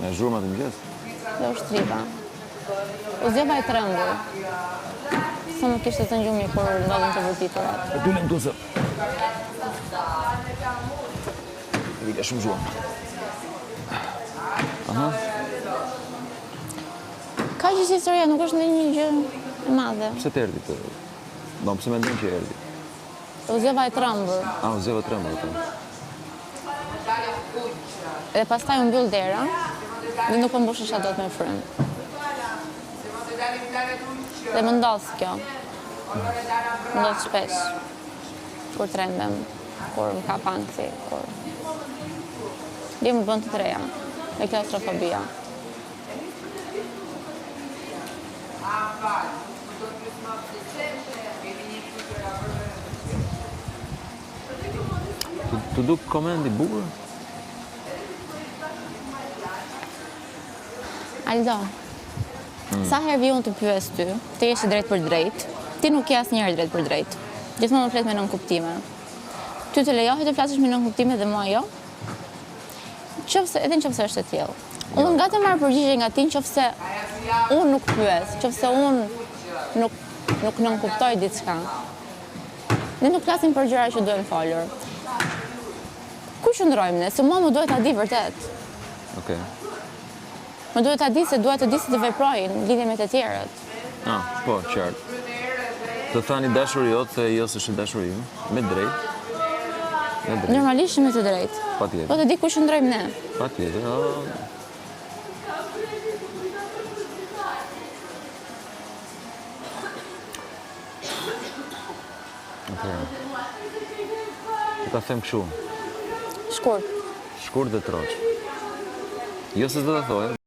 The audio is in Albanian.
E zhurma të mëngjes? Dhe u shtripa. U zgjova e trembur. Sa më kishte të ngjumi kur ndodhin të vërtiturat. E tulem tu se... Vile shumë zhurma. Aha. Ka gjithë historia, nuk është ndonjë gjë e madhe. Pse të erdhi të... Do, pse mendon që erdhi? U zgjova e trembur. U zgjova trembur, po. Dhe pastaj u mbyll dera dhe nuk po mbushesha dot me frymë. Dhe më ndodh kjo. Më ndodh shpesh. Kur trembem, kur më ka anksi, kur... Dhe më bën të treja. Dhe klaustrofobia. Të duk komendi bukur? Aldo, sa herë vi unë të pyes ty, ti jesh drejt për drejt, ti nuk je asnjëherë drejt për drejt. Gjithmonë më flet me nënkuptime. Ty të lejohet të flasësh me nënkuptime dhe mua jo? Edhe nëse është e tillë. Unë nga të marr përgjigje nga ti nëse unë nuk pyes, nëse unë nuk nënkuptoj diçka. Ne nuk flasim për gjëra që duhen folur. Ku qëndrojmë ne? Se mua më duhet ta di vërtet. Okej. Më duhet ta di se duhet të di se të veproj në lidhje me të tjerët. Po, qartë. Të thani dashuri jot se jo s'është dashuri im, me drejt. Me drejt. Normalisht me të drejtë. Patjetër. Po të di ku qëndrojmë ne. Patjetër. Okej. Ta them kështu. Shkurt. Shkurt dhe troç. Jo se s'do ta thoj.